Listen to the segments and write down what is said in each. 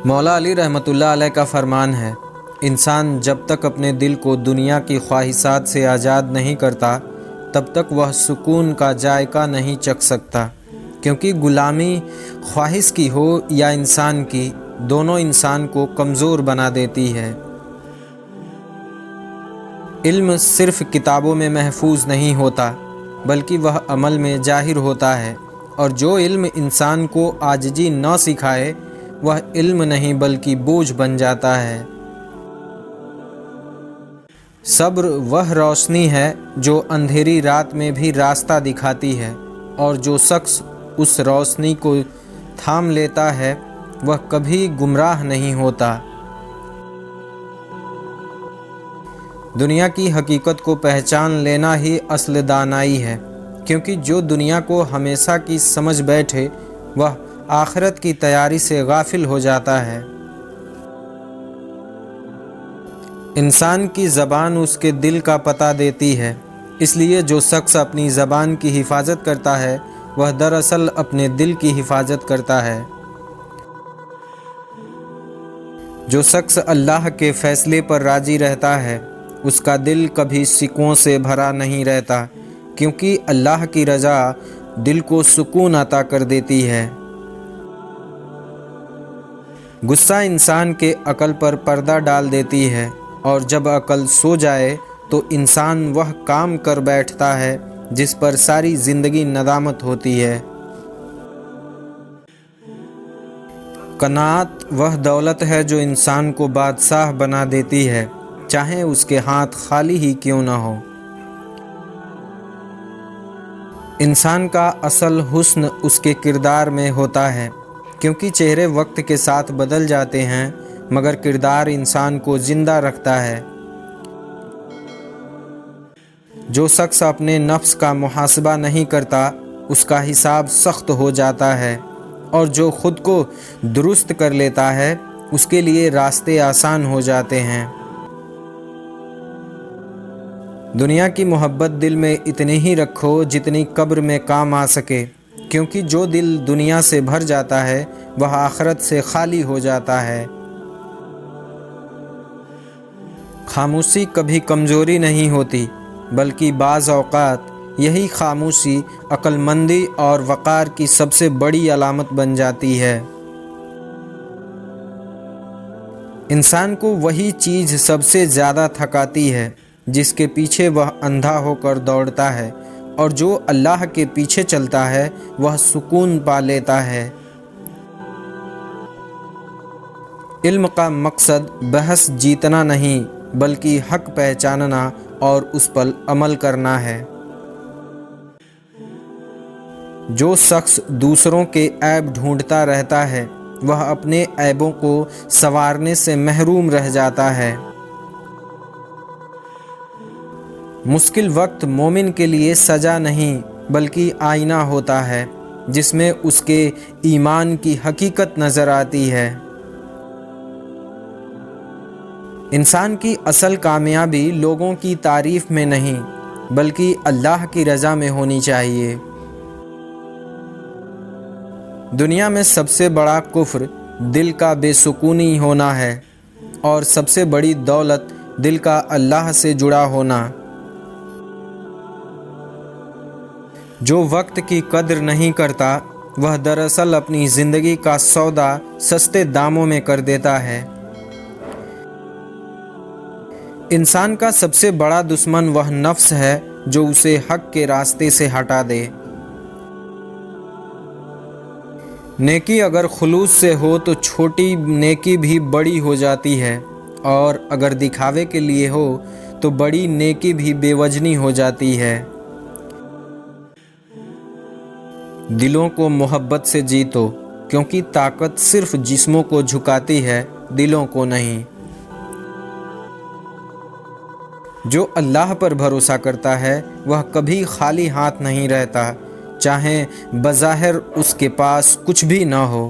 مولا علی رحمۃ اللہ علیہ کا فرمان ہے، انسان جب تک اپنے دل کو دنیا کی خواہشات سے آزاد نہیں کرتا تب تک وہ سکون کا ذائقہ نہیں چکھ سکتا، کیونکہ غلامی خواہش کی ہو یا انسان کی، دونوں انسان کو کمزور بنا دیتی ہے۔ علم صرف کتابوں میں محفوظ نہیں ہوتا بلکہ وہ عمل میں ظاہر ہوتا ہے، اور جو علم انسان کو عاجزی نہ سکھائے وہ علم نہیں بلکہ بوجھ بن جاتا ہے۔ صبر وہ روشنی ہے جو اندھیری رات میں بھی راستہ دکھاتی ہے، اور جو شخص اس روشنی کو تھام لیتا ہے وہ کبھی گمراہ نہیں ہوتا۔ دنیا کی حقیقت کو پہچان لینا ہی اصل دانائی ہے، کیونکہ جو دنیا کو ہمیشہ کی سمجھ بیٹھے وہ آخرت کی تیاری سے غافل ہو جاتا ہے۔ انسان کی زبان اس کے دل کا پتہ دیتی ہے، اس لیے جو شخص اپنی زبان کی حفاظت کرتا ہے وہ دراصل اپنے دل کی حفاظت کرتا ہے۔ جو شخص اللہ کے فیصلے پر راضی رہتا ہے اس کا دل کبھی شکووں سے بھرا نہیں رہتا، کیونکہ اللہ کی رضا دل کو سکون عطا کر دیتی ہے۔ غصہ انسان کے عقل پر پردہ ڈال دیتی ہے، اور جب عقل سو جائے تو انسان وہ کام کر بیٹھتا ہے جس پر ساری زندگی ندامت ہوتی ہے۔ قناعت وہ دولت ہے جو انسان کو بادشاہ بنا دیتی ہے، چاہے اس کے ہاتھ خالی ہی کیوں نہ ہو۔ انسان کا اصل حسن اس کے کردار میں ہوتا ہے، کیونکہ چہرے وقت کے ساتھ بدل جاتے ہیں مگر کردار انسان کو زندہ رکھتا ہے۔ جو شخص اپنے نفس کا محاسبہ نہیں کرتا اس کا حساب سخت ہو جاتا ہے، اور جو خود کو درست کر لیتا ہے اس کے لیے راستے آسان ہو جاتے ہیں۔ دنیا کی محبت دل میں اتنی ہی رکھو جتنی قبر میں کام آ سکے، کیونکہ جو دل دنیا سے بھر جاتا ہے وہ آخرت سے خالی ہو جاتا ہے۔ خاموشی کبھی کمزوری نہیں ہوتی، بلکہ بعض اوقات یہی خاموشی عقل مندی اور وقار کی سب سے بڑی علامت بن جاتی ہے۔ انسان کو وہی چیز سب سے زیادہ تھکاتی ہے جس کے پیچھے وہ اندھا ہو کر دوڑتا ہے، اور جو اللہ کے پیچھے چلتا ہے وہ سکون پا لیتا ہے۔ علم کا مقصد بحث جیتنا نہیں بلکہ حق پہچاننا اور اس پر عمل کرنا ہے۔ جو شخص دوسروں کے عیب ڈھونڈتا رہتا ہے وہ اپنے عیبوں کو سنوارنے سے محروم رہ جاتا ہے۔ مشکل وقت مومن کے لیے سزا نہیں بلکہ آئینہ ہوتا ہے جس میں اس کے ایمان کی حقیقت نظر آتی ہے۔ انسان کی اصل کامیابی لوگوں کی تعریف میں نہیں بلکہ اللہ کی رضا میں ہونی چاہیے۔ دنیا میں سب سے بڑا کفر دل کا بے سکونی ہونا ہے، اور سب سے بڑی دولت دل کا اللہ سے جڑا ہونا۔ جو وقت کی قدر نہیں کرتا وہ دراصل اپنی زندگی کا سودا سستے داموں میں کر دیتا ہے۔ انسان کا سب سے بڑا دشمن وہ نفس ہے جو اسے حق کے راستے سے ہٹا دے۔ نیکی اگر خلوص سے ہو تو چھوٹی نیکی بھی بڑی ہو جاتی ہے، اور اگر دکھاوے کے لیے ہو تو بڑی نیکی بھی بے وزنی ہو جاتی ہے۔ دلوں کو محبت سے جیتو، کیونکہ طاقت صرف جسموں کو جھکاتی ہے، دلوں کو نہیں۔ جو اللہ پر بھروسہ کرتا ہے وہ کبھی خالی ہاتھ نہیں رہتا، چاہے بظاہر اس کے پاس کچھ بھی نہ ہو۔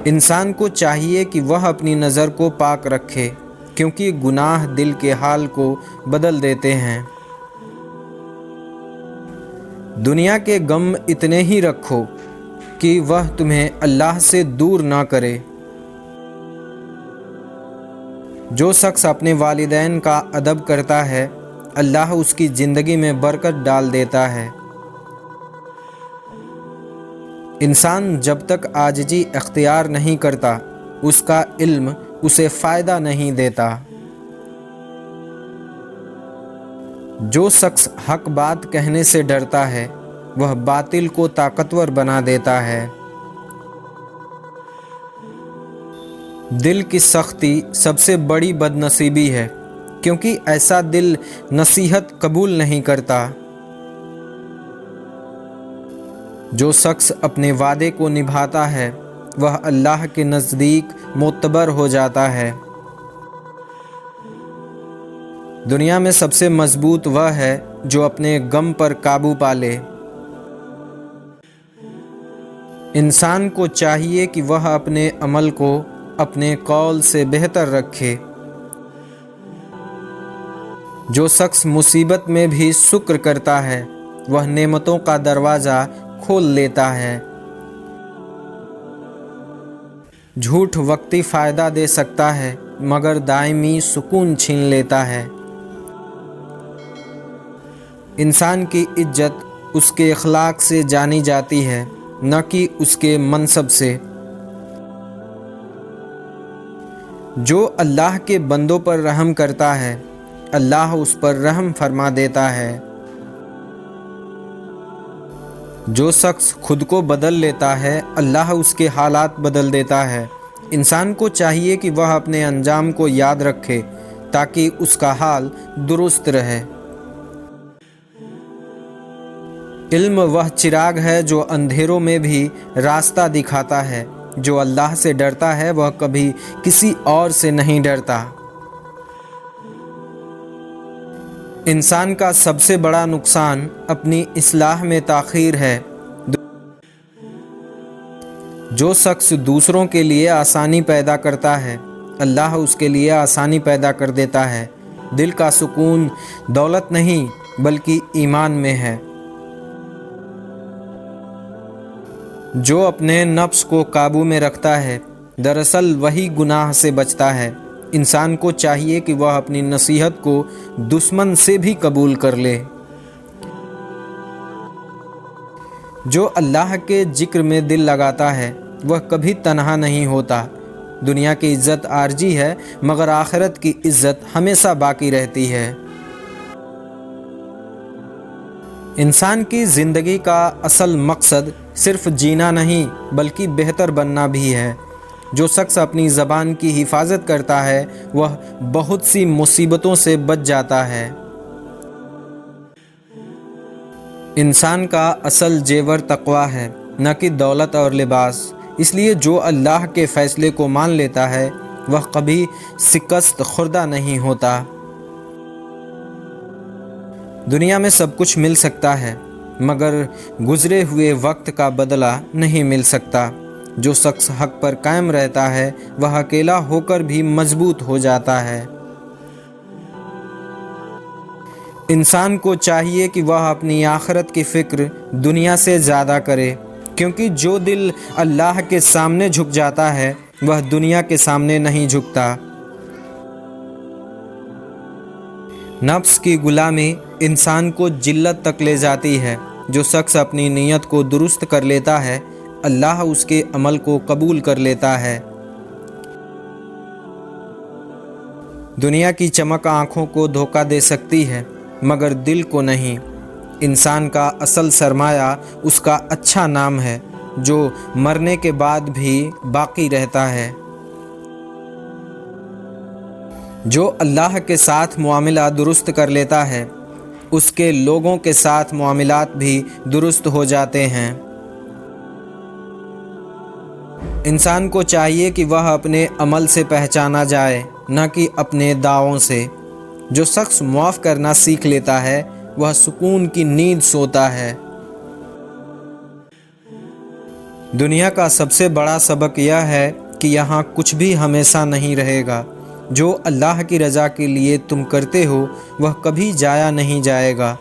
انسان کو چاہیے کہ وہ اپنی نظر کو پاک رکھے، کیونکہ گناہ دل کے حال کو بدل دیتے ہیں۔ دنیا کے غم اتنے ہی رکھو کہ وہ تمہیں اللہ سے دور نہ کرے۔ جو شخص اپنے والدین کا ادب کرتا ہے اللہ اس کی زندگی میں برکت ڈال دیتا ہے۔ انسان جب تک عاجزی اختیار نہیں کرتا اس کا علم اسے فائدہ نہیں دیتا۔ جو شخص حق بات کہنے سے ڈرتا ہے وہ باطل کو طاقتور بنا دیتا ہے۔ دل کی سختی سب سے بڑی بد نصیبی ہے کیونکہ ایسا دل نصیحت قبول نہیں کرتا۔ جو شخص اپنے وعدے کو نبھاتا ہے وہ اللہ کے نزدیک معتبر ہو جاتا ہے۔ دنیا میں سب سے مضبوط وہ ہے جو اپنے غم پر قابو پا لے۔ انسان کو چاہیے کہ وہ اپنے عمل کو اپنے قول سے بہتر رکھے۔ جو شخص مصیبت میں بھی شکر کرتا ہے وہ نعمتوں کا دروازہ کھول لیتا ہے۔ جھوٹ وقتی فائدہ دے سکتا ہے مگر دائمی سکون چھین لیتا ہے۔ انسان کی عزت اس کے اخلاق سے جانی جاتی ہے نہ کہ اس کے منصب سے۔ جو اللہ کے بندوں پر رحم کرتا ہے اللہ اس پر رحم فرما دیتا ہے۔ جو شخص خود کو بدل لیتا ہے اللہ اس کے حالات بدل دیتا ہے۔ انسان کو چاہیے کہ وہ اپنے انجام کو یاد رکھے تاکہ اس کا حال درست رہے۔ علم وہ چراغ ہے جو اندھیروں میں بھی راستہ دکھاتا ہے۔ جو اللہ سے ڈرتا ہے وہ کبھی کسی اور سے نہیں ڈرتا۔ انسان کا سب سے بڑا نقصان اپنی اصلاح میں تاخیر ہے۔ جو شخص دوسروں کے لیے آسانی پیدا کرتا ہے اللہ اس کے لیے آسانی پیدا کر دیتا ہے۔ دل کا سکون دولت نہیں بلکہ ایمان میں ہے۔ جو اپنے نفس کو قابو میں رکھتا ہے دراصل وہی گناہ سے بچتا ہے۔ انسان کو چاہیے کہ وہ اپنی نصیحت کو دشمن سے بھی قبول کر لے۔ جو اللہ کے ذکر میں دل لگاتا ہے وہ کبھی تنہا نہیں ہوتا۔ دنیا کی عزت عارضی ہے مگر آخرت کی عزت ہمیشہ باقی رہتی ہے۔ انسان کی زندگی کا اصل مقصد صرف جینا نہیں بلکہ بہتر بننا بھی ہے۔ جو شخص اپنی زبان کی حفاظت کرتا ہے وہ بہت سی مصیبتوں سے بچ جاتا ہے۔ انسان کا اصل زیور تقویٰ ہے نہ کہ دولت اور لباس۔ اس لیے جو اللہ کے فیصلے کو مان لیتا ہے وہ کبھی شکست خوردہ نہیں ہوتا۔ دنیا میں سب کچھ مل سکتا ہے مگر گزرے ہوئے وقت کا بدلہ نہیں مل سکتا۔ جو شخص حق پر قائم رہتا ہے وہ اکیلا ہو کر بھی مضبوط ہو جاتا ہے۔ انسان کو چاہیے کہ وہ اپنی آخرت کی فکر دنیا سے زیادہ کرے کیونکہ جو دل اللہ کے سامنے جھک جاتا ہے وہ دنیا کے سامنے نہیں جھکتا۔ نفس کی غلامی انسان کو ذلت تک لے جاتی ہے۔ جو شخص اپنی نیت کو درست کر لیتا ہے اللہ اس کے عمل کو قبول کر لیتا ہے۔ دنیا کی چمک آنکھوں کو دھوکہ دے سکتی ہے مگر دل کو نہیں۔ انسان کا اصل سرمایہ اس کا اچھا نام ہے جو مرنے کے بعد بھی باقی رہتا ہے۔ جو اللہ کے ساتھ معاملہ درست کر لیتا ہے اس کے لوگوں کے ساتھ معاملات بھی درست ہو جاتے ہیں۔ انسان کو چاہیے کہ وہ اپنے عمل سے پہچانا جائے نہ کہ اپنے دعووں سے۔ جو شخص معاف کرنا سیکھ لیتا ہے وہ سکون کی نیند سوتا ہے۔ دنیا کا سب سے بڑا سبق یہ ہے کہ یہاں کچھ بھی ہمیشہ نہیں رہے گا۔ جو اللہ کی رضا کے لیے تم کرتے ہو وہ کبھی جایا نہیں جائے گا۔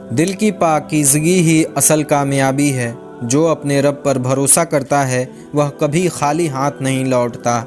دل کی پاکیزگی ہی اصل کامیابی ہے۔ جو اپنے رب پر بھروسہ کرتا ہے وہ کبھی خالی ہاتھ نہیں لوٹتا۔